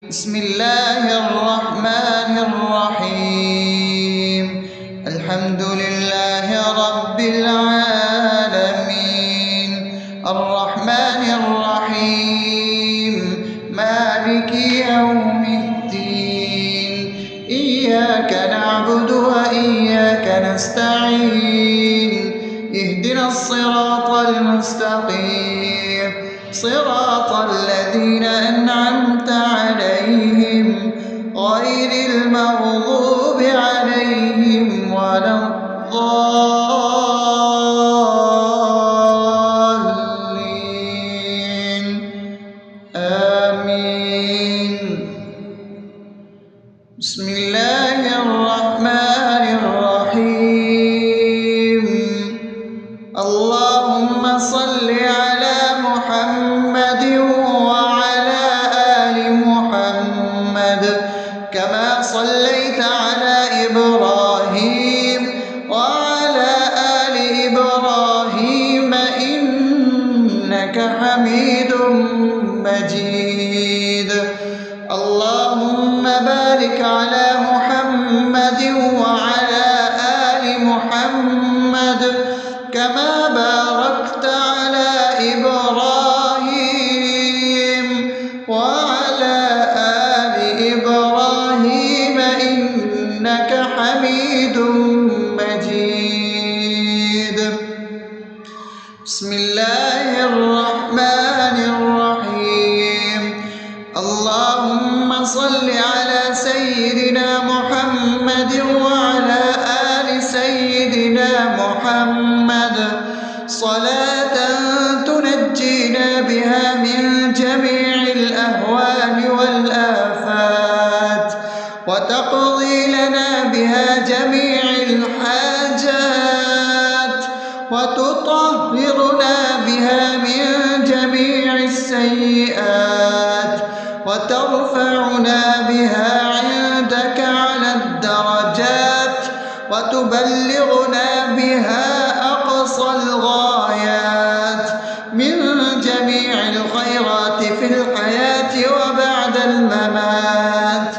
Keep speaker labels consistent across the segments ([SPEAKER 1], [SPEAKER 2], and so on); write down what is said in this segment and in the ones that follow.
[SPEAKER 1] بسم الله الرحمن الرحيم. الحمد لله رب العالمين، الرحمن الرحيم، مالك يوم الدين. إياك نعبد وإياك نستعين، اهدنا الصراط المستقيم، صراط الذين أنعمت عليهم غير المغضوب عليهم ولا الضالين. آمين. بسم الله الرحمن الرحيم. اللهم صل على محمد وعلى آل محمد كما صليت على إبراهيم وعلى آل إبراهيم إنك حميد مجيد. اللهم بارك على محمد وعلى آل محمد كما باركت على إبراهيم وعلى آل إبراهيم إنك حميد مجيد. بسم الله الرحمن الرحيم. اللهم صل على سيدنا محمد وعلى آل سيدنا محمد صلاة تنجينا بها من جميع الأهوال والآفات، وتقضي لنا بها جميع الحاجات، وتطهرنا بها من جميع السيئات، وترفعنا بها عندك على الدرجات، وتبلغنا بها أقصى الغايات من جميع الخيرات في الحياة وبعد الممات،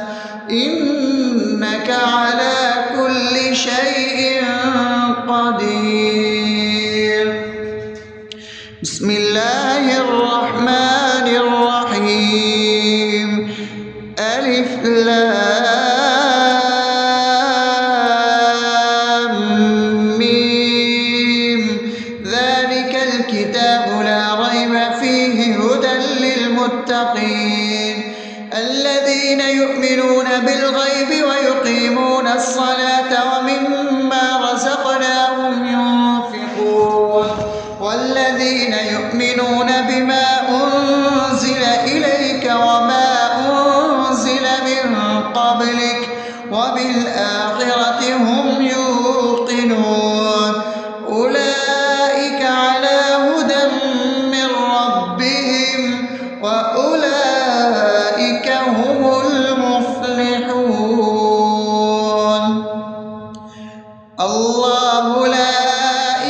[SPEAKER 1] إنك على كل شيء قدير. بسم الله الرحمن الرحيم. ألف لام ميم. ذلك الكتاب لا ريب فيه هدى للمتقين الذين يؤمنون بالغيب ويقيمون الصلاة ومما رزقناهم ينفقون والذين يؤمنون بما أنزل إليك وما أنزل من قبلك وبالآخرة هم يوقنون أولئك على هدى من ربهم وأولئك هم المفلحون. الله لا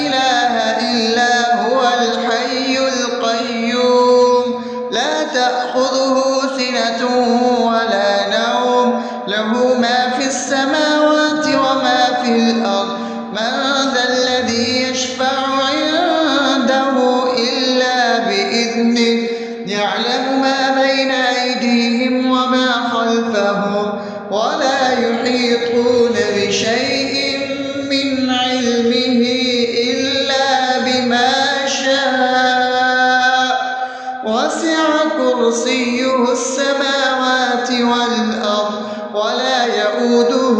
[SPEAKER 1] إله إلا هو الحي القيوم لا تأخذه سنة ولا نوم له ما في السماوات وما في الأرض من ذا الذي يشفع عنده إلا بإذنه يعلم ما بين أيديهم وما خلفهم ولا يحيطون بشيء من علمه إلا بما شاء وسع كرسيه السماوات والأرض ولا يؤوده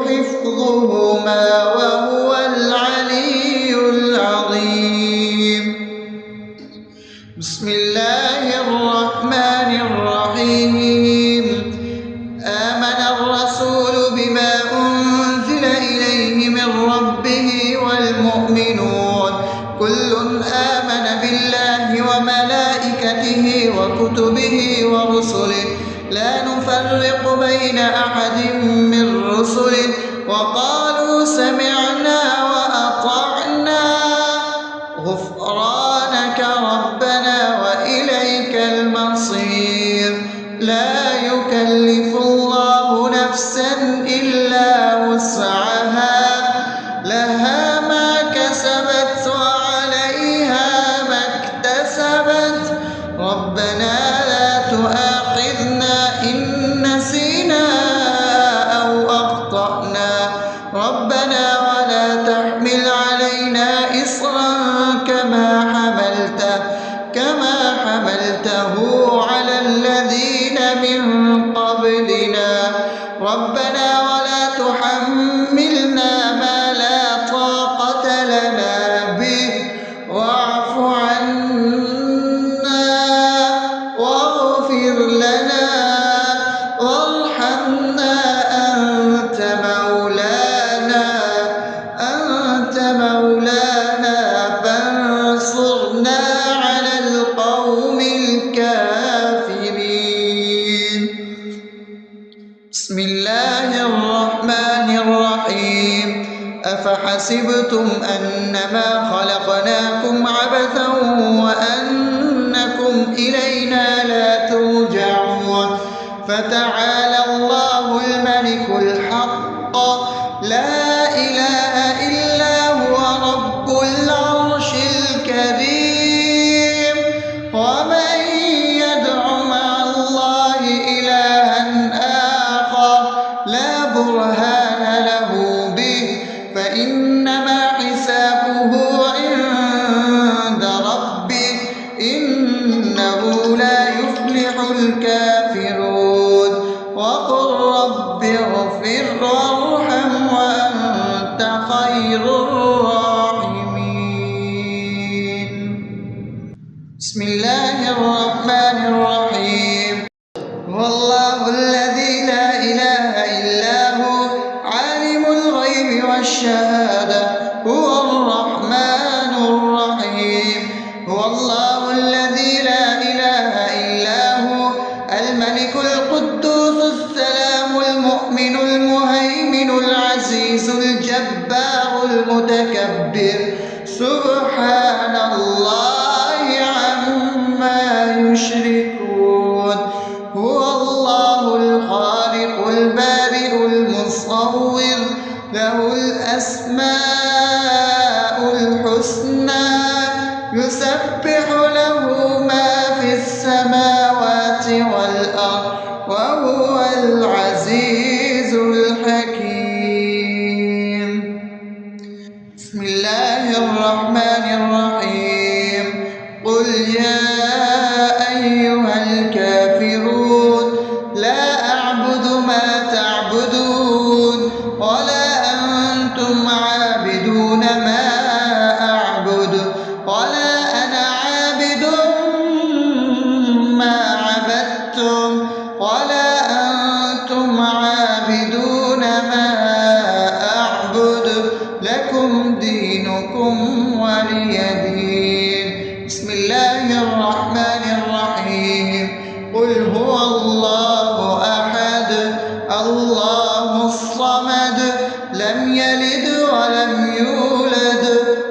[SPEAKER 1] حفظهما وهو العلي العظيم. بسم الله الرحمن الرحيم. آمن الرسول بما أنزل إليه من ربه والمؤمنون كل آمن بالله وملائكته وكتبه ورسله لا نفرق بين أحد من رسله وقالوا سمعنا وأطعنا غفرانك ربنا وإليك المصير. لا يكلف يكلف الله نفسا إلا وسعها لها ما كسبت وعليها ما اكتسبت ربنا لا تؤاخذنا إن نسينا أو أخطأنا ربنا ولا تحمل علينا إصرا كما حملته على الذين من قبلنا ربنا ولا تحملنا ما لا طاقة لنا به واعف عنا واغفر لنا وارحمنا أنت مولانا فانصرنا على القوم الكافرين. بسم الله الرحمن الرحيم أفحسبتم أنما خلقناكم عبثا وأنكم إلينا لا ترجعون فتعالى الله الملك الحق لا إله إلا هو رب العرش الكريم ومن يدع مع الله إلها آخر لا برهان له به فإنما حسابه عند ربه إنه لا يفلح الكافرون وقل رب اغفر وارحم وأنت خير الراحمين. بسم الله الرحمن الرحيم هو الله الذي لا إله إلا هو عالم الغيب والشهادة هو الرحمن الرحيم هو الله الذي لا إله إلا هو الملك القدوس السلام المؤمن المهيمن العزيز الجبار المتكبر سبحان الله عما يشركون هو الله الخالق البارئ المصور له الأسماء الحسنى يسبح له ما في السماوات والأرض وهو العزيز الحكيم. بسم الله الرحمن الرحيم قل يا أيها الكافرون لا أعبد ما تعبدون ولا أنتم عابدون ما أعبد ولا أنا عابد ما عبدتم ولا أنتم عابدون ما أعبد لكم دينكم ولي دين. بسم الله الرحمن الرحيم قل هو الله أحد الله الصمد لم يلد ولم يولد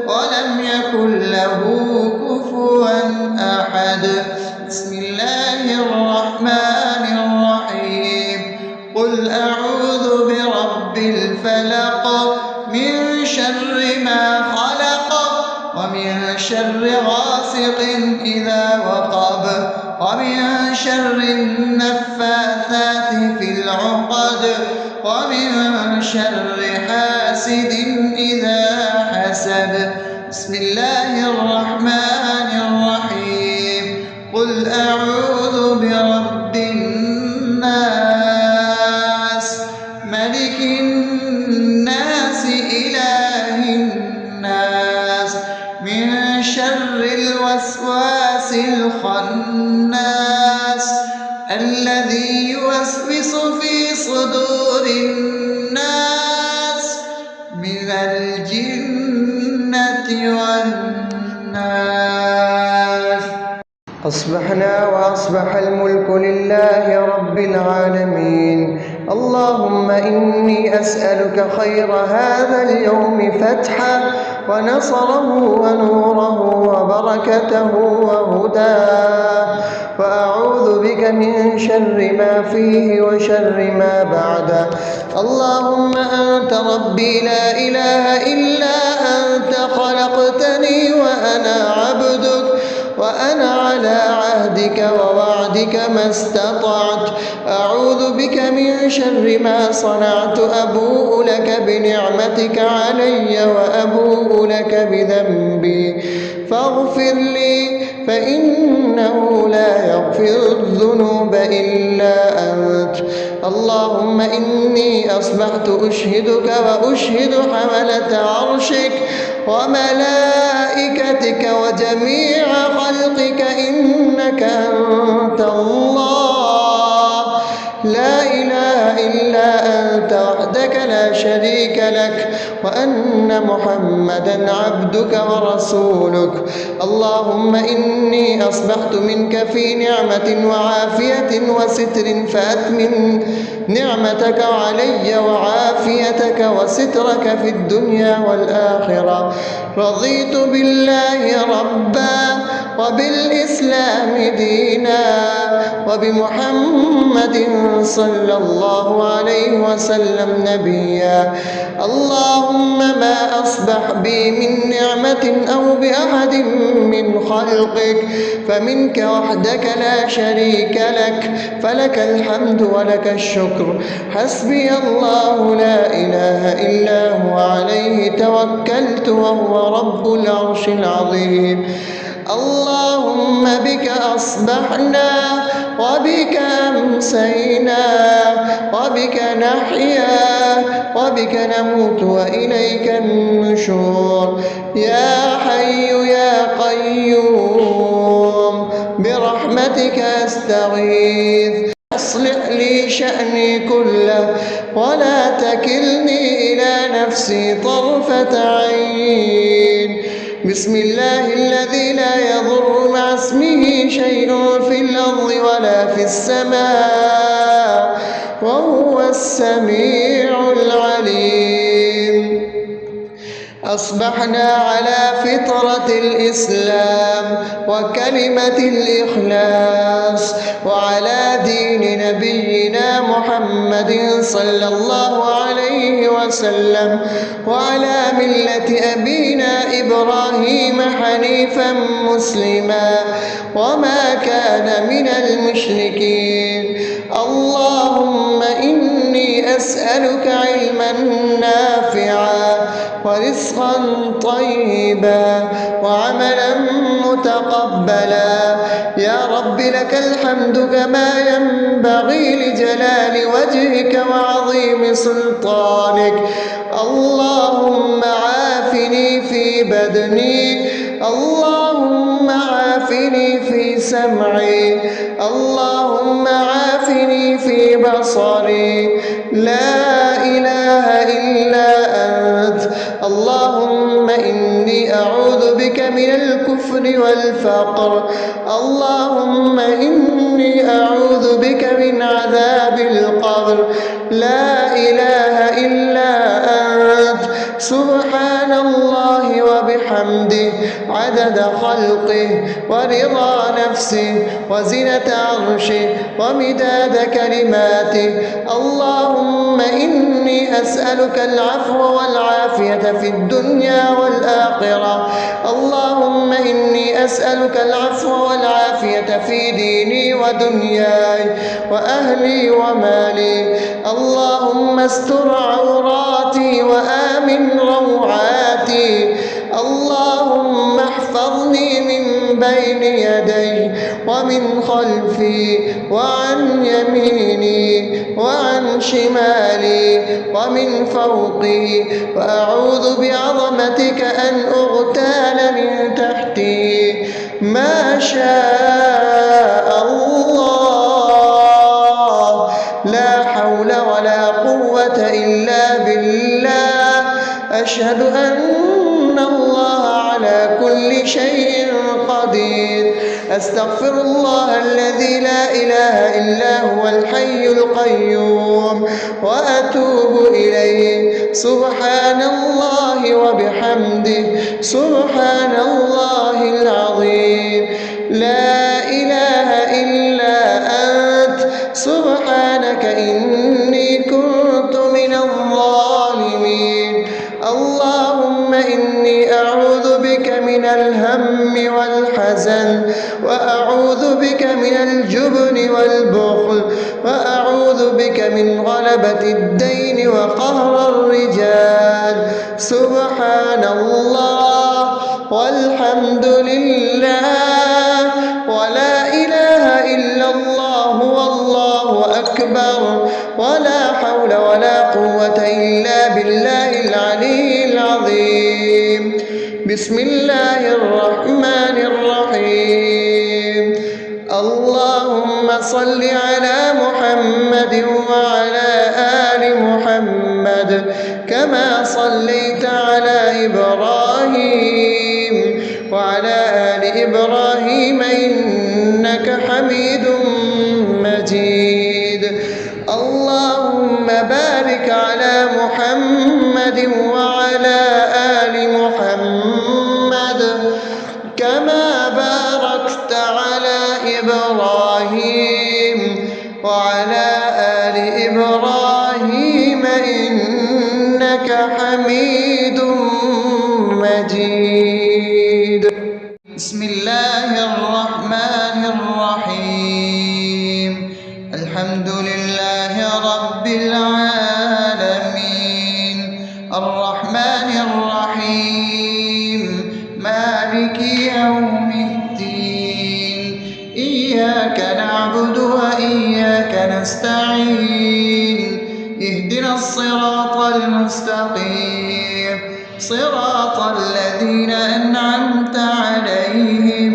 [SPEAKER 1] ولم يكن له كفوا أحد. بسم الله الرحمن الرحيم قل أعوذ برب الفلق من شر ما خلق ومن شر غاسق إذا وقب ومن شر النفاثات في العقد ومن شر حاسد إذا حسد. بسم الله الرحمن الرحيم قل أعوذ برب الناس ملك الناس إله الناس من شر الوسواس الخناس الذي يوسوس في صدور الناس من الجنة والناس. أصبحنا وأصبح الملك لله رب العالمين اللهم إني أسألك خير هذا اليوم فتحه ونصره ونوره وبركته وهداه، وأعوذ بك من شر ما فيه وشر ما بعده. اللهم أنت ربي لا إله إلا أنت، خلقتني وأنا عبدك، وأنا على عهدك ووعدك ما استطعت. أعوذ بك من شر ما صنعت، أبوء لك بنعمتك علي وأبوء لك بذنبي، فاغفر لي فإنه لا يغفر الذنوب إلا أنت. اللهم إني أصبحت أشهدك وأشهد حملة عرشك وملائكتك وجميع خلقك إنك أنت الله، لا إله إلا أنت وحدك لا شريك لك، وأن محمدا عبدك ورسولك. اللهم إني أصبحت منك في نعمة وعافية وستر، فأتمم نعمتك علي وعافيتك وسترك في الدنيا والآخرة. رضيت بالله ربا وبالإسلام دينا وبمحمد صلى الله عليه وسلم نبيا. اللهم ما أصبح بي من نعمة أو بأحد من خلقك فمنك وحدك لا شريك لك، فلك الحمد ولك الشكر. حسبي الله لا إله إلا هو، عليه توكلت وهو رب العرش العظيم. اللهم بك أصبحنا وبك أمسينا وبك نحيا وبك نموت وإليك النشور. يا حي يا قيوم برحمتك أستغيث، أصلح لي شأني كله ولا تكلني إلى نفسي طرفة عين. بسم الله الذي لا يضر مع اسمه شيء في الأرض ولا في السماء وهو السميع العليم. أصبحنا على فطرة الإسلام وكلمة الإخلاص وعلى دين نبينا محمد صلى الله عليه وسلم وعلى ملة أبينا إبراهيم حنيفا مسلما وما كان من المشركين. اللهم إني أسألك علما نافعا ورزقا طيبا وعملا متقبلا. يا رب لك الحمد كما ينبغي لجلال وجهك وعظيم سلطانك. اللهم عافني في بدني، اللهم عافني في سمعي، اللهم عافني في بصري. لا إله إلا أنت. اللهم إني أعوذ بك من الكفر والفقر. اللهم إني أعوذ بك من عذاب القبر. لا إله إلا أنت. سبحان الله وبحمده عدد خلقه ورضا نفسه وزنة عرشه ومداد كلماته. اللهم إني أسألك العفو والعافية في الدنيا والآخرة. اللهم إني أسألك العفو والعافية في ديني ودنياي وأهلي ومالي. اللهم استر عوراتي وآمن روعاتي. اللهم احفظني من بين يدي ومن خلفي وعن يميني وعن شمالي ومن فوقي، وأعوذ بعظمتك أن أغتال من تحتي. ما شاء الله، لا حول ولا قوة إلا بالله. أشهد أن الله على على كل شيء قدير. أستغفر الله الذي لا إله إلا هو الحي القيوم وأتوب إليه. سبحان الله وبحمده سبحان الله العظيم. لا إله إلا أنت سبحانك إني كنت من الظالمين. اللهم إني أعوذ بك من الهم والحزن، وأعوذ بك من الجبن والبخل، وأعوذ بك من غلبة الدين وقهر الرجال. سبحان الله والحمد لله ولا إله إلا الله والله أكبر ولا حول ولا قوة إلا بالله العلي العظيم. بسم الله الرحمن الرحيم. اللهم صل على محمد وعلى آل محمد كما صليت على إبراهيم وعلى آل إبراهيم إنك حميد مجيد. اللهم بارك على محمد وعلى آل محمد كما باركت على إبراهيم وعلى آل إبراهيم إنك حميد مجيد. بسم الله الرحمن الرحيم. الحمد لله رب العالمين الرحمن الرحيم مالك يوم الدين. إياك نعبد وإياك نستعين. اهدنا الصراط المستقيم صراط الذين أنعمت عليهم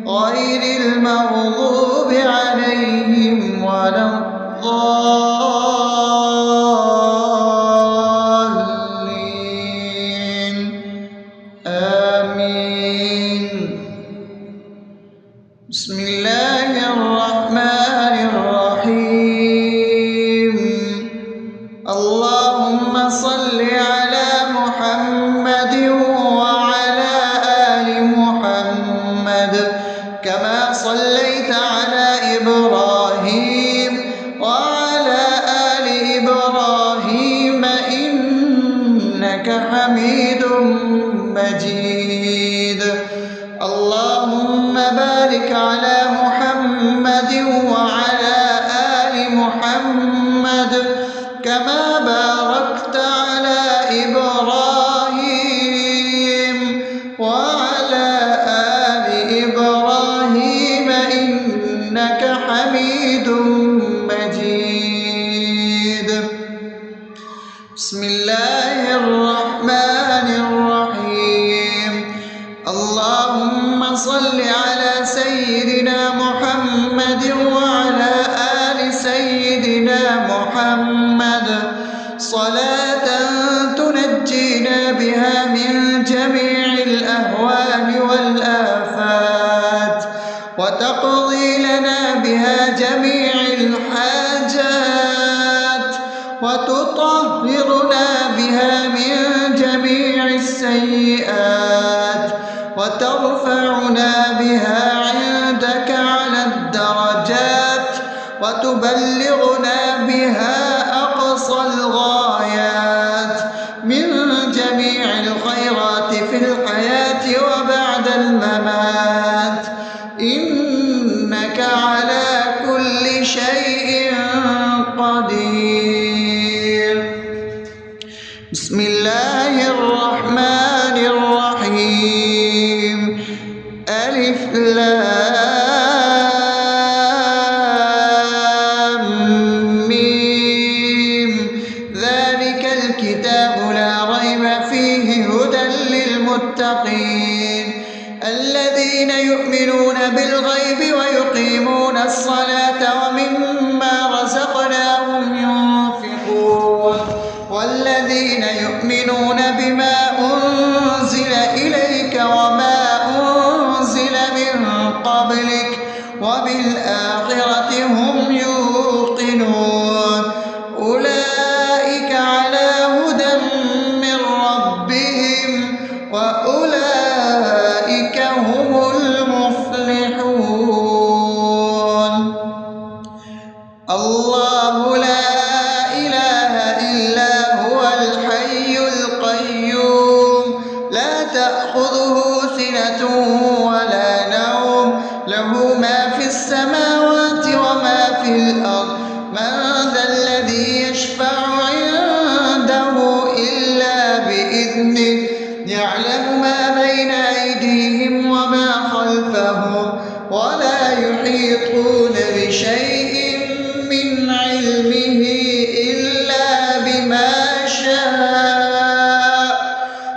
[SPEAKER 1] غير المغضوب عليهم ولا الضالين. آمين. بسم الله الرحمن الرحيم. اللهم صل على محمد وعلى آل محمد كما صليت على إبراهيم وعلى آل إبراهيم إنك حميد مجيد. اللهم بارك على محمد وعلى آل محمد كما باركت على إبراهيم وعلى آل إبراهيم إنك حميد مجيد. بسم الله الرحمن الرحيم. اللهم صل على سيدنا محمد وعلى آل سيدنا محمد صلاة تنجينا بها من جميع الأهوال والآفات وتقضي لنا بها جميع الحاجات وتطهرنا بها من جميع السيئات وترفعنا بها عندك على الدرجات وتبلغنا بها أقصى الغايات من جميع الخيرات في الحياة وبعد الممات إنك على كل شيء قدير. بسم الله الرحمن الرحيم. ألف لام ميم. ذلك الكتاب لا ريب فيه هدى للمتقين الذين يؤمنون بالغيب ويقيمون الصلاة ومما رزقناهم ينفقون والذين يؤمنون بإذنه يعلم ما بين أيديهم وما خلفهم ولا يحيطون بشيء من علمه إلا بما شاء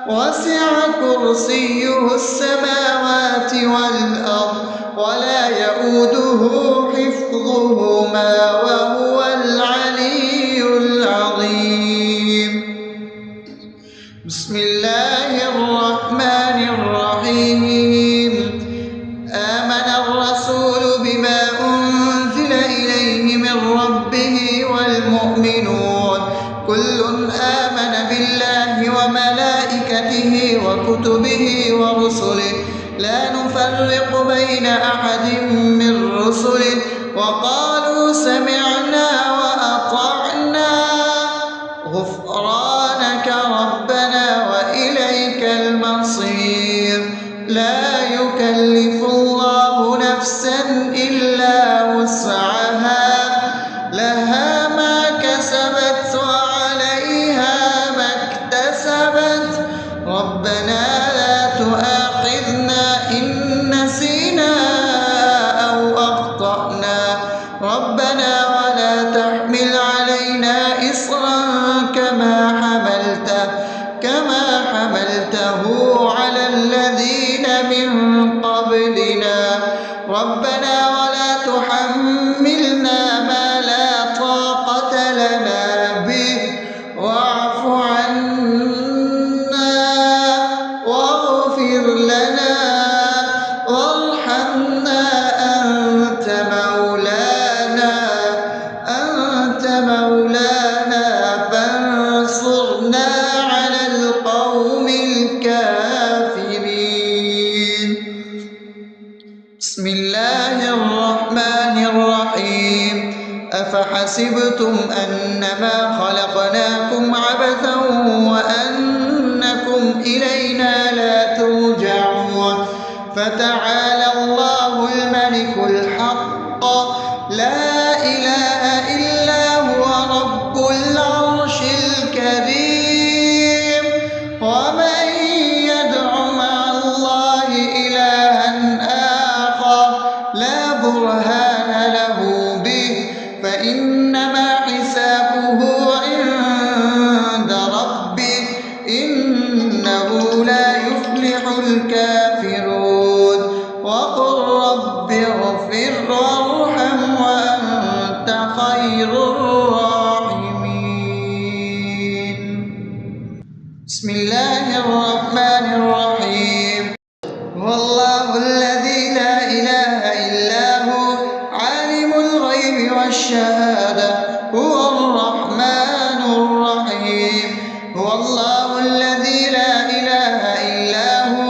[SPEAKER 1] وسع كرسيه السماوات والأرض ولا يئوده حفظهما وهو العلي العظيم. بسم الله الرحمن الرحيم. آمن الرسول بما أنزل إليه من ربه والمؤمنون كل آمن بالله وملائكته وكتبه ورسله لا نفرق بين أحد من رسله وقالوا سمعنا وأطعنا غفرانك ربنا وإليك المصير. لا يكلف الله نفسا إلا وسعها لها ما كسبت وعليها ما اكتسبت ربنا لا تؤاخذنا إن نسينا أو أخطأنا ربنا ولا تحمل علينا إصرا كما حملته على الذين من قبلنا ربنا ولا تحملنا ما لا طاقة لنا به واعف عنا واغفر لنا وارحمنا أنت مولانا فانصرنا على القوم الكافرين. بسم الله الرحمن الرحيم. أفحسبتم أنما خلقناكم عبثا وأنكم إلينا لا ترجعون فتعالى الله الملك الحق لا إله إلا هو رب العرش الكريم. ومن يدع مع الله إلها آخر لا برهان له به فإنما حسابه عند ربه إنه لا يفلح الكافرون. وقل رب اغفر وارحم وأنت خير الراحمين. بسم الله الرحمن الرحيم. هو الله الذي لا إله إلا هو عالم الغيب والشهادة هو الرحمن الرحيم. هو الله الذي لا إله إلا هو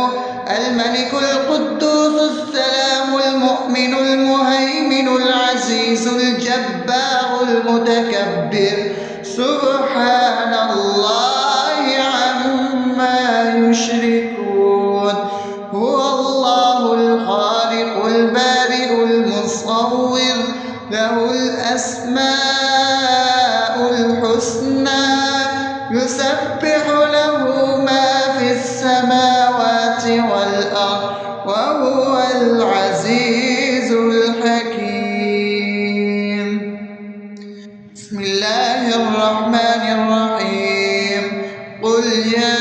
[SPEAKER 1] الملك القدوس السلام المؤمن المهيمن العزيز الجبار المتكبر سبحان الله عما يشركون. هو الله الخالق البارئ المصور له الأسماء الحسنى يسبح له ما في السماوات والأرض وهو العزيز الحكيم. بسم الله الرحمن الرحيم. قل يا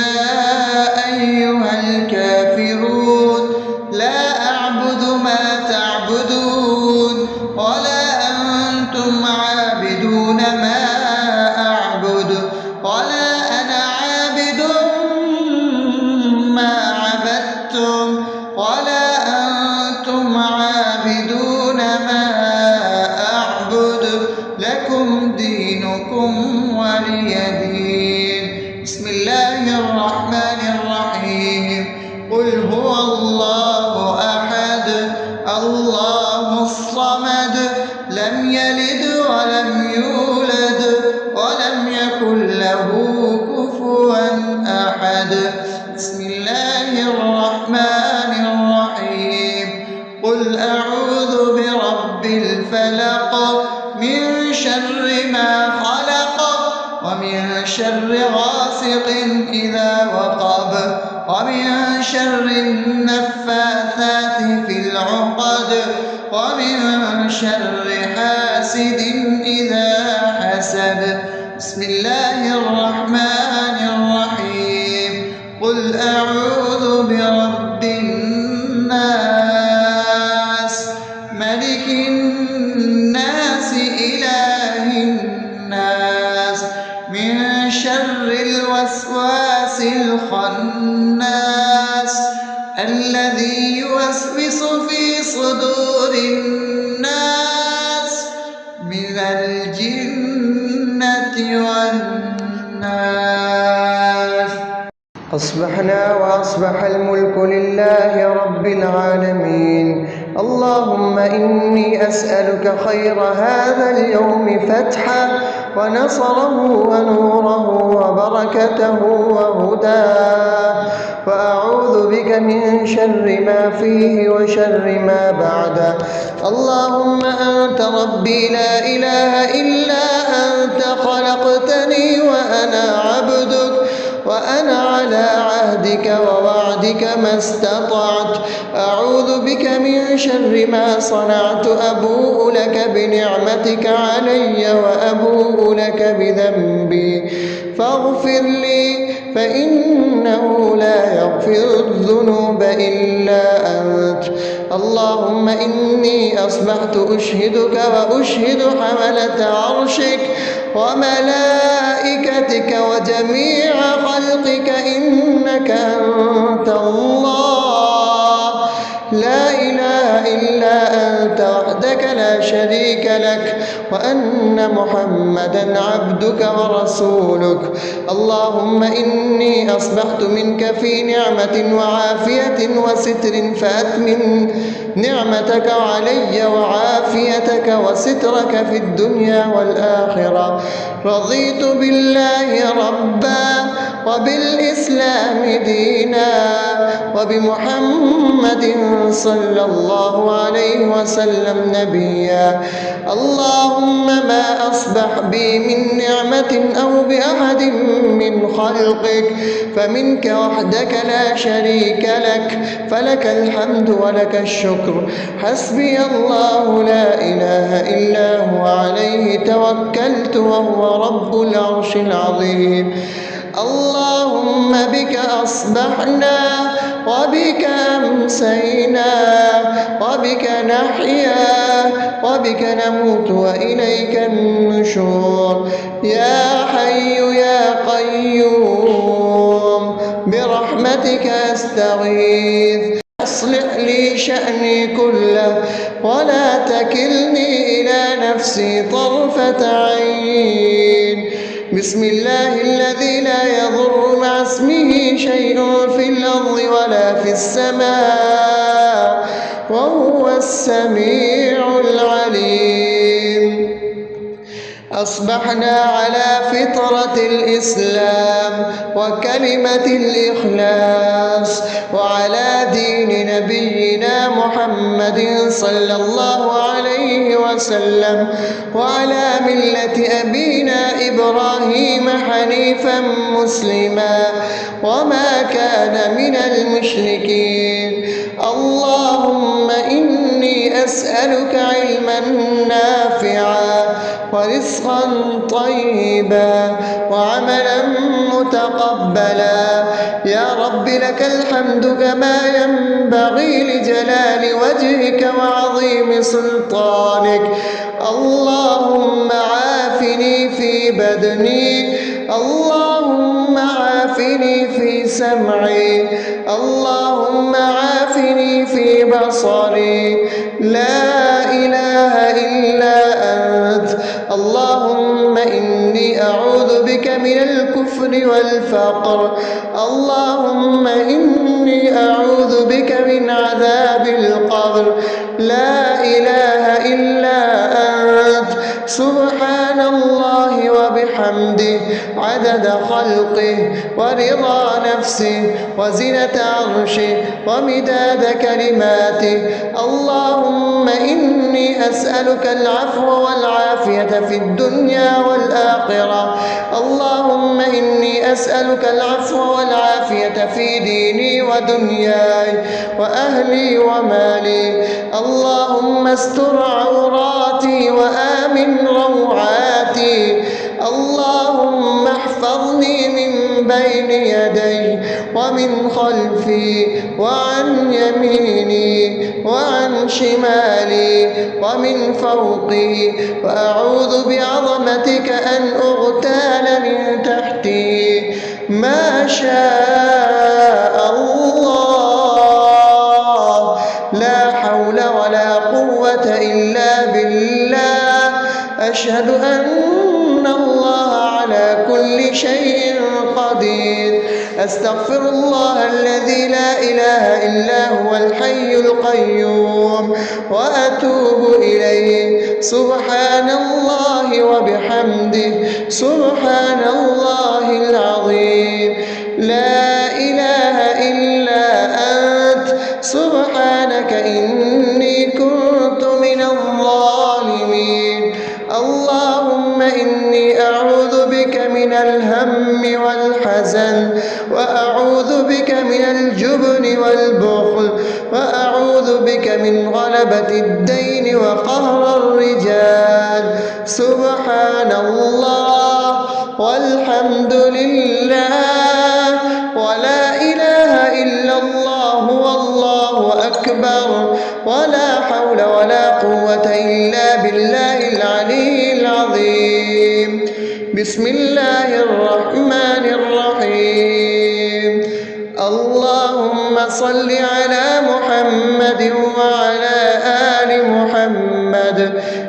[SPEAKER 1] أيها الكافرون لا أعبد ما تعبدون ولا أنتم عابدون ما أعبد ولا أنا عابد ما عبدتم ولا أنتم عابدون ما أعبد لكم دينكم ولي دين. بسم الله الرحمن الرحيم. قل هو الله أحد الله الصمد لم يلد ولم يولد ولم يكن له كفوا أحد. بسم الله الرحمن الرحيم. قل أعوذ برب الفلق من شر ما خلق ومن شر غاسق إذا وقب شر النفاثات في العقد ومن شر حاسد إذا حسد. بسم الله الرحمن الرحيم. قل أعوذ برب الناس ملك الناس إله الناس من شر الوسواس الخناس الذي يوسوس في صدور الناس من الجنة والناس.
[SPEAKER 2] أصبحنا وأصبح الملك لله رب العالمين. اللهم إني أسألك خير هذا اليوم فتحه ونصره ونوره وبركته وهداه، وأعوذ بك من شر ما فيه وشر ما بعده. اللهم أنت ربي لا إله إلا أنت، خلقتني وأنا عبدك، وأنا على عهدك ووعدك ما استطعت. أعوذ بك من شر ما صنعت. أبوء لك بنعمتك علي وأبوء لك بذنبي فاغفر لي، فإنه لا يغفر الذنوب إلا أنت. اللهم إني أصبحت أشهدك وأشهد حملة عرشك وملائكتك وجميع خلقك إنك أنت الله لا إله إلا أنت وحدك لا شريك لك، وأن محمدا عبدك ورسولك. اللهم إني أصبحت منك في نعمة وعافية وستر، فأتمم نعمتك علي وعافيتك وسترك في الدنيا والآخرة. رضيت بالله ربا وبالإسلام دينا وبمحمد صلى الله عليه وسلم نبيا. اللهم ما أصبح بي من نعمة أو بأحد من خلقك فمنك وحدك لا شريك لك، فلك الحمد ولك الشكر. حسبي الله لا إله إلا هو عليه توكلت وهو رب العرش العظيم. اللهم بك أصبحنا وبك أمسينا وبك نحيا وبك نموت وإليك النشور. يا حي يا قيوم برحمتك أستغيث، أصلح لي شأني كله ولا تكلني إلى نفسي طرفة عين. بسم الله الذي لا يضر مع اسمه شيء في الأرض ولا في السماء وهو السميع العليم. أصبحنا على فطرة الإسلام وكلمة الإخلاص وعلى دين نبينا محمد صلى الله عليه وسلم وعلى ملة أبينا إبراهيم حنيفا مسلما وما كان من المشركين. اللهم إني أسألك علما نافعا ورزقا طيبا وعملا متقبلا. يا رب لك الحمد كما ينبغي لجلال وجهك وعظيم سلطانك. اللهم عافني في بدني، اللهم عافني في سمعي، اللهم عافني في بصري. لا إله إلا أنت. اللهم إني أعوذ بك من الكفر والفقر. اللهم إني أعوذ بك من عذاب القبر. لا إله إلا أنت. سبحان الله وبحمده عدد خلقه ورضا نفسه وزنة عرشه ومداد كلماته. اللهم إني أسألك العفو والعافية في الدنيا والآخرة. اللهم إني إني أسألك العفو والعافية في ديني ودنياي وأهلي ومالي. اللهم استر عوراتي وآمن روعاتي. اللهم احفظني من بين يدي ومن خلفي وعن يميني وعن شمالي ومن فوقي، وأعوذ بعظمتك أن أغتال من تحتي. ما شاء الله، لا حول ولا قوة إلا بالله. أشهد أن الله على كل شيء قدير. أستغفر الله الذي لا إله إلا هو الحي القيوم وأتوب إليه. سبحان الله وبحمده، سبحان الله العظيم. لا إله إلا أنت، سبحانك إني كنت من الظالمين. اللهم إني أعوذ بك من الهم والحزن، وأعوذ بك من الجبن والبخل، وأعوذ بك من غلبة الدين وقهر الرجال. سبحان الله والحمد لله ولا إله إلا الله والله أكبر، ولا حول ولا قوة إلا بالله العلي العظيم. بسم الله الرحمن الرحيم. اللهم صل على محمد وعلى آل محمد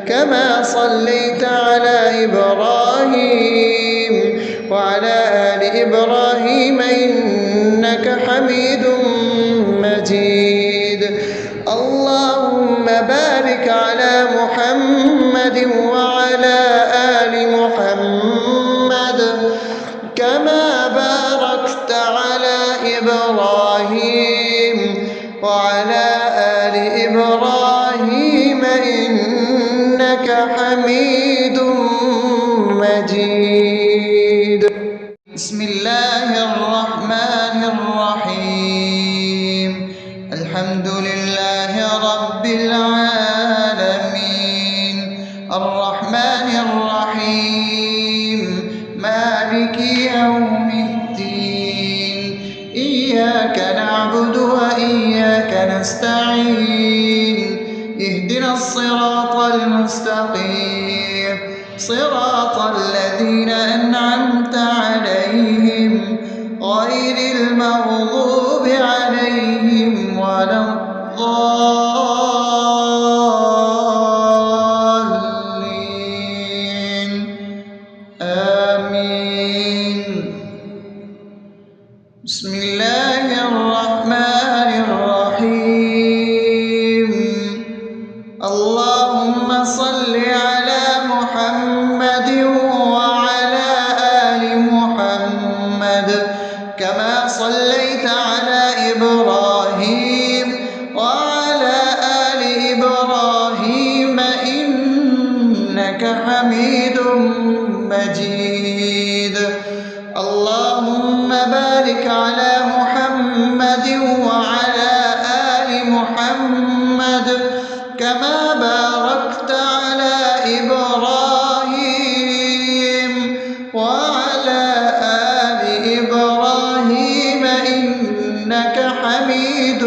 [SPEAKER 2] كما صليت على إبراهيم وعلى آل إبراهيم إنك حميد مجيد. اللهم بارك على محمد وعلى آل محمد كما باركت على إبراهيم وعلى آل إبراهيم إنك حميد مجيد.
[SPEAKER 1] بسم الله الرحمن الرحيم. الحمد لله رب العالمين، الرحمن الرحيم، مالك يوم الدين. إياك نعبد وإياك نستعين. اهدنا الصراط المستقيم، صراط الذين أنعمت عليهم غير المغضوب عليهم ولا الضالين. آمين. بسم الله الرحمن الرحيم. اللهم صل على محمد وعلى آل محمد كما صليت على إبراهيم وعلى آل إبراهيم إنك حميد مجيد. اللهم بارك على محمد وعلى آل محمد كما باركت على إبراهيم وعلى آل إبراهيم إنك حميد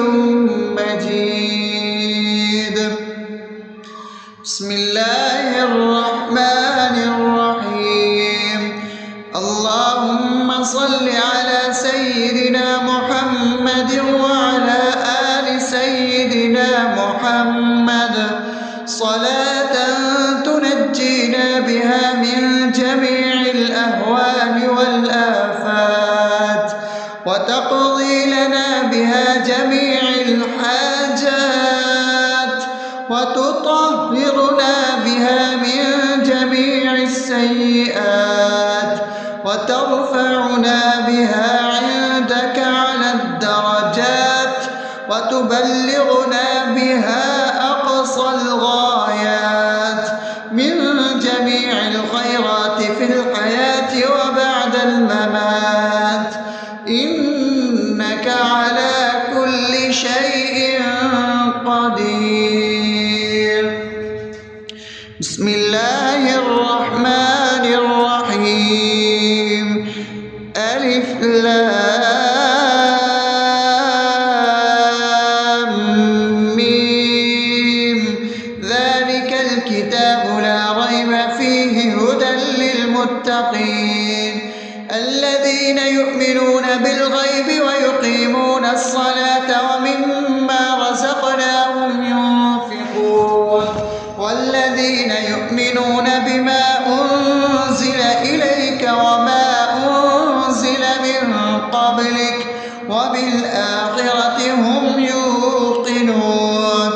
[SPEAKER 1] مجيد. بسم الله الرحمن الرحيم. اللهم صل على سيدنا محمد وعلى آل سيدنا محمد صلاة تنجينا بها من جميع الأهوال والآفات، وتقضي لنا بها جميع الحاجات، وتطهرنا بها من جميع السيئات، وترفعنا بها عندك على الدرجات، وتبلغنا بها أقصى الغايات من جميع الخيرات في الحياة وبعد الممات. لام ميم ذلك الكتاب لا ريب فيه هدى للمتقين الذين يؤمنون بالغيب ويقيمون الصلاة ومما رزقناهم ينفقون والذين يؤمنون بما أنزل إليك وما أنزل من قبلك وبالآخرة هم يوقنون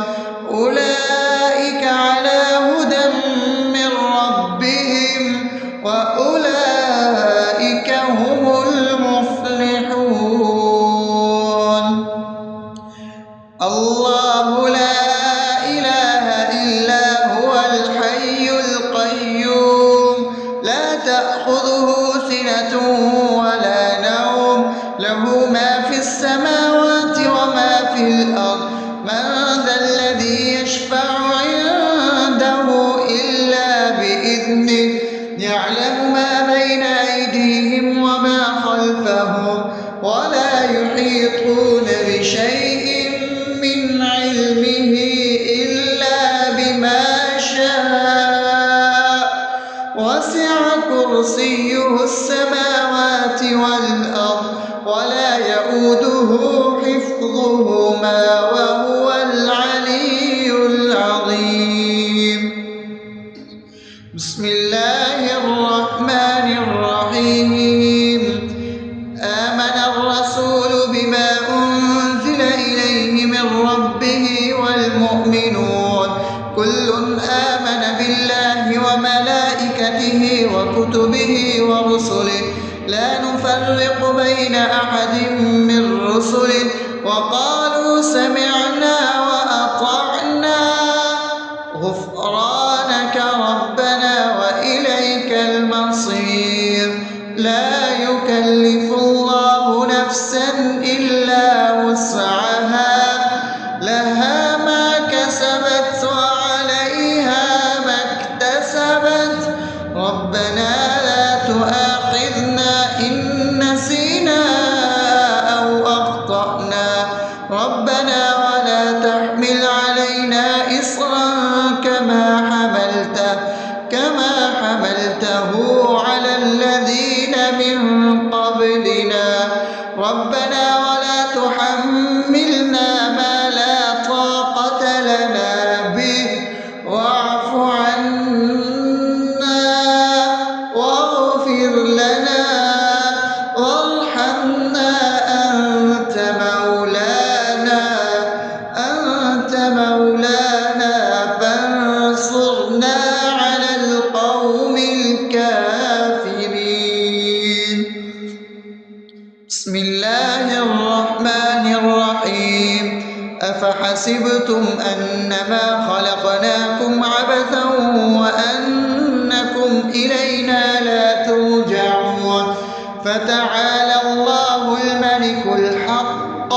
[SPEAKER 1] أولئك على هدى من ربهم وأولئك هم المفلحون الله لا إله إلا هو الحي القيوم لا تأخذه سنة ولا نوم له ما في السماوات وما في الأرض من ذا الذي يشفع عنده إلا بإذنه يعلم ما بين أيديهم وما خلفهم ولا يحيطون بشيء من علمه إلا بما شاء وسع كرسيه السماوات والأرض ولا يؤوده حفظهما وهو العلي العظيم بسم الله الرحمن الرحيم آمن الرسول بما أنزل إليه من ربه والمؤمنون كل آمن بالله وملائكته وكتبه ورسله لا نفرق بين أحد من رسله وقالوا سمعنا وأطعنا غفرانك ربنا وإليك المصير لا يكلف الله نفسا إلا وسعها لها ما كسبت وعليها ما اكتسبت ربنا لا تؤاخذنا إن نسينا أو أخطأنا ربنا ولا تحمل علينا إصرا كما حملته على الذين من قبلنا ربنا ولا تحملنا ما لا طاقة لنا به واعف عنا واغفر لنا وارحمنا أنت مولانا فانصرنا على القوم الكافرين بسم الله الرحمن الرحيم أفحسبتم أنما خلقناكم عبثا وأنكم إلينا لا ترجعون فتعالى الله الملك الحق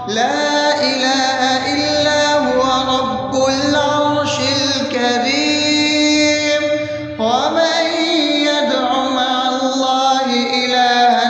[SPEAKER 1] لا إله إلا هو رب العرش الكريم ومن يدع مع الله إلها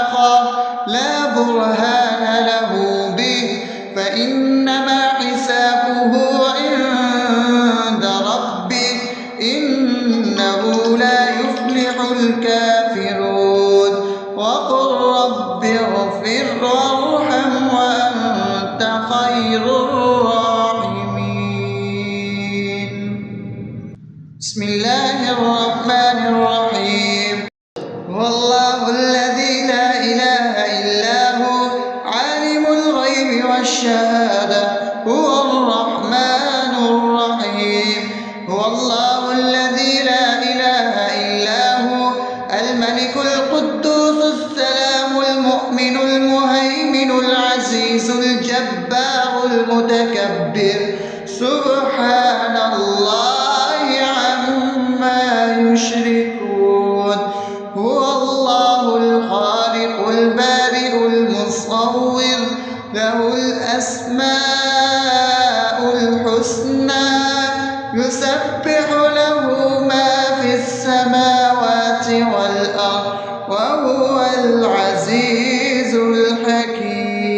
[SPEAKER 1] آخر لا برهان له به فإنما حسابه عند ربه إنه لا يفلح الكافرون وقل رب اغفر وارحم وأنت خير الراحمين بسم الله الرحمن الرحيم هو الله الذي لا إله إلا هو عالم الغيب والشهادة هو الرحمن الرحيم هو الله الذي لا إله إلا هو الملك القدوس السلام المؤمن المهيمن العزيز الجبار المتكبر سبحان الله عما يشركون هو الله الخالق البارئ المصور له الأسماء الحسنى يسبح له ما في السماوات والأرض وهو العزيز الحكيم.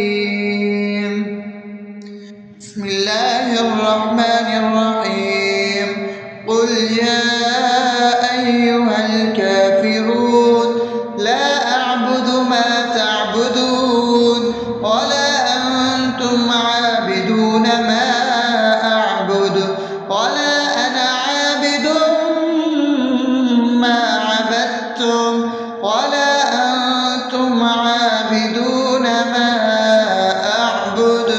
[SPEAKER 1] بسم الله الرحمن الرحيم. قل يا أيها الكافرون لا أعبد ما تعبدون ولا أنتم عابدون ما أعبد ولا أنا عابد ما عبدتم ولا أنتم عابدون ما أعبد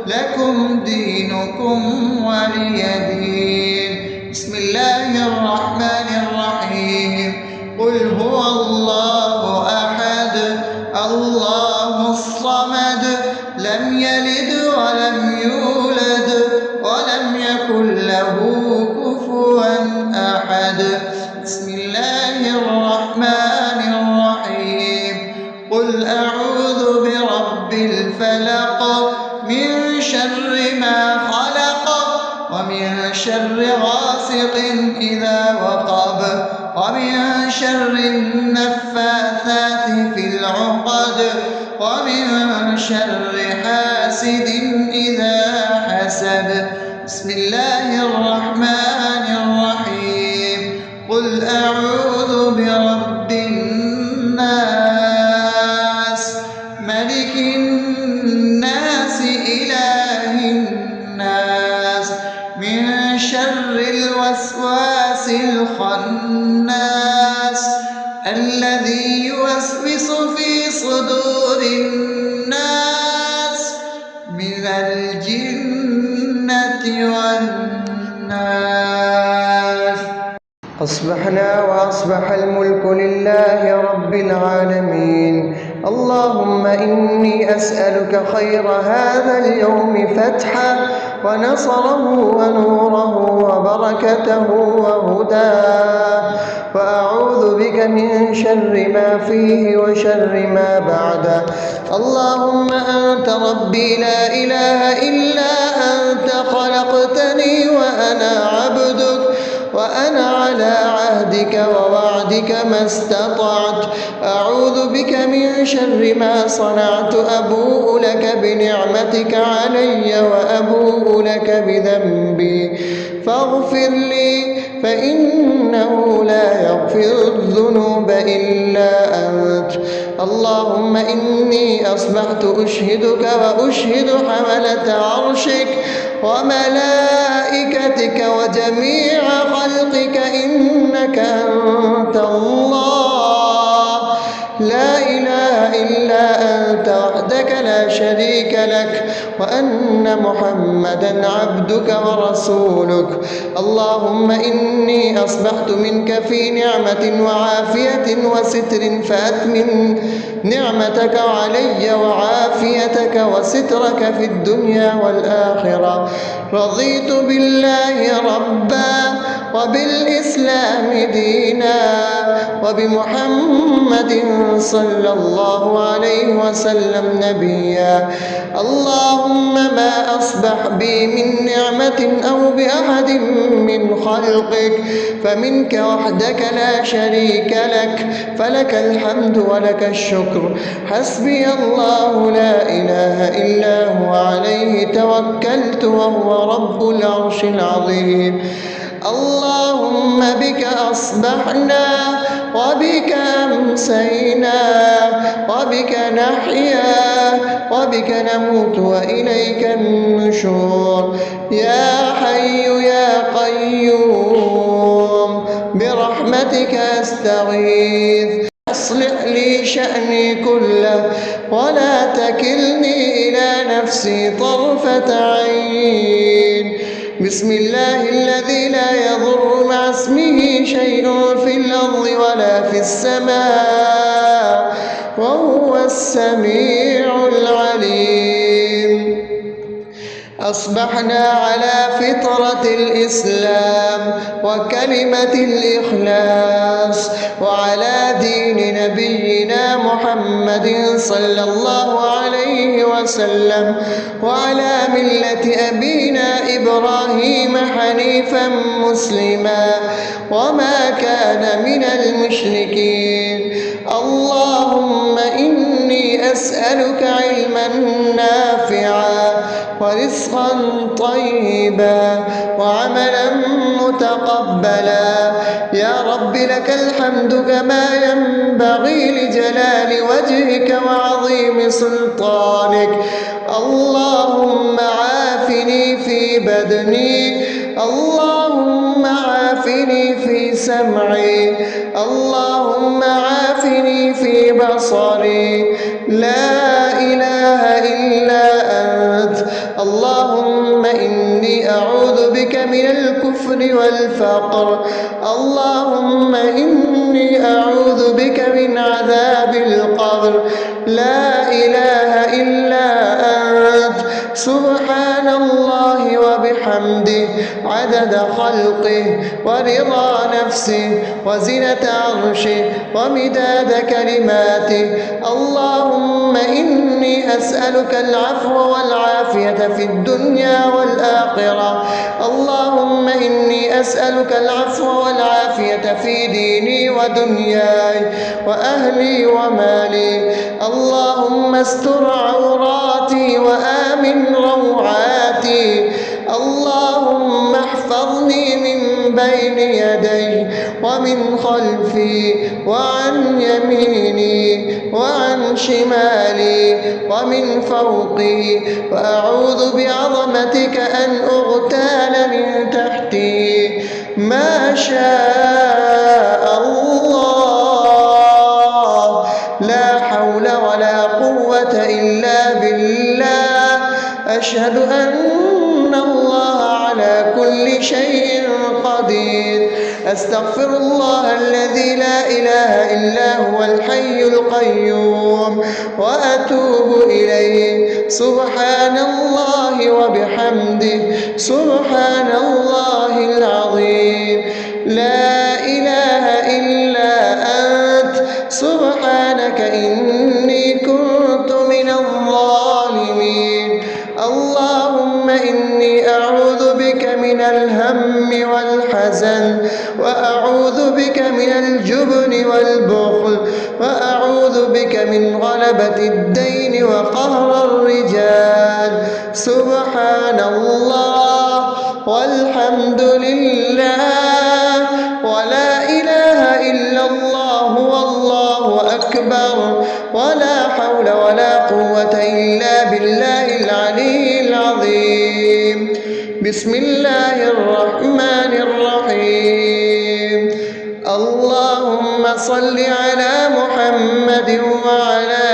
[SPEAKER 1] لكم دينكم ولي دين. بسم الله الرحمن الرحيم. قل هو الله أحد الله الصمد لم يلد ولم يولد ولم يكن له كفوا أحد. بسم الله الرحمن الرحيم. قل أعوذ برب الفلق من شر ما خلق ومن شر غاسق إذا وقب ومن شر النفاثات في العقد ومن شر حاسد إذا حسد. بسم الله الرحمن الرحيم. قل أعوذ برب الناس ملك الناس إله الناس من شر الوسواس الخناس الذي يوسوس في صدور الناس من الجنة والناس.
[SPEAKER 2] أصبحنا وأصبح الملك لله رب العالمين. اللهم إني أسألك خير هذا اليوم فتحه ونصره ونوره وبركته وهداه، وأعوذ بك من شر ما فيه وشر ما بعده. اللهم أنت ربي لا إله إلا أنت خلقتني وأنا عبدك وأنا على عهدك ووعدك ما استطعت. أعوذ بك من شر ما صنعت. أبوء لك بنعمتك علي وأبوء لك بذنبي فاغفر لي فإنه لا يغفر الذنوب إلا أنت. اللهم إني أصبحت أشهدك وأشهد حملة عرشك وملائكتك وجميع خلقك إنك أنت الله لا إله إلا أنت وحدك لا شريك لك وأن محمدا عبدك ورسولك. اللهم إني أصبحت منك في نعمة وعافية وستر فأتمم نعمتك علي وعافيتك وسترك في الدنيا والآخرة. رضيت بالله ربا وبالإسلام دينا وبمحمد صلى الله عليه وسلم نبيا. اللهم ما أصبح بي من نعمة أو بأحد من خلقك فمنك وحدك لا شريك لك فلك الحمد ولك الشكر. حسبي الله لا إله إلا هو عليه توكلت وهو رب العرش العظيم. اللهم بك أصبحنا وبك أمسينا وبك نحيا وبك نموت وإليك النشور. يا حي يا قيوم برحمتك أستغيث. أصلح لي شأني كله ولا تكلني إلى نفسي طرفة عين. بسم الله الذي لا يضر مع اسمه شيء في الأرض ولا في السماء وهو السميع العليم. أصبحنا على فطرة الإسلام وكلمة الإخلاص وعلى دين نبينا محمد صلى الله عليه وسلم وعلى ملة أبينا إبراهيم حنيفا مسلما وما كان من المشركين. اللهم أسألك علما نافعا ورزقا طيبا وعملا متقبلا. يا رب لك الحمد كما ينبغي لجلال وجهك وعظيم سلطانك. اللهم عافني في بدني، اللهم عافني في سمعي، اللهم عافني في بصري. لا إله إلا أنت. اللهم إني أعوذ بك من الكفر والفقر. اللهم إني أعوذ بك من عذاب القبر. لا إله إلا أنت. سبحان الله وبحمده عدد خلقه ورضا نفسه وزنة عرشه ومداد كلماته. اللهم إني أسألك العفو والعافية في الدنيا والآخرة. اللهم إني أسألك العفو والعافية في ديني ودنياي وأهلي ومالي. اللهم استر عوراتي وآمن روعاتي. اللهم احفظني من بين يدي ومن خلفي وعن يميني وعن شمالي ومن فوقي، وأعوذ بعظمتك أن أغتال من تحتي. ما شاء الله، لا حول ولا قوة إلا بالله. أشهد أن الله على كل شيء قدير. أستغفر الله الذي لا إله إلا هو الحي القيوم وأتوب إليه. سبحان الله وبحمده سبحان الله العظيم. لا إله إلا أنت. سبحانك إني كنت من الظالمين. اللهم إني أعوذ بك من الهم والحزن، وأعوذ بك من الجبن والبخل، وأعوذ بك من غلبة الدين وقهر الرجال. سبحان الله والحمد لله ولا إله إلا الله والله أكبر، ولا حول ولا قوة إلا بالله العلي العظيم. بسم الله الرحمن الرحيم. اللهم صل على محمد وعلى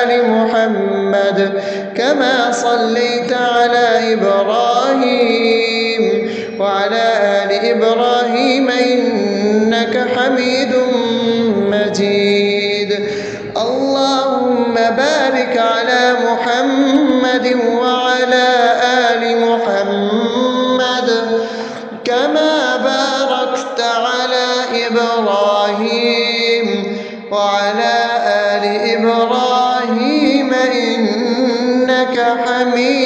[SPEAKER 2] آل محمد كما صليت على إبراهيم وعلى آل إبراهيم إنك حميد مجيد. اللهم بارك على محمد وعلى آل محمد كما باركت على إبراهيم وعلى آل إبراهيم إنك حميد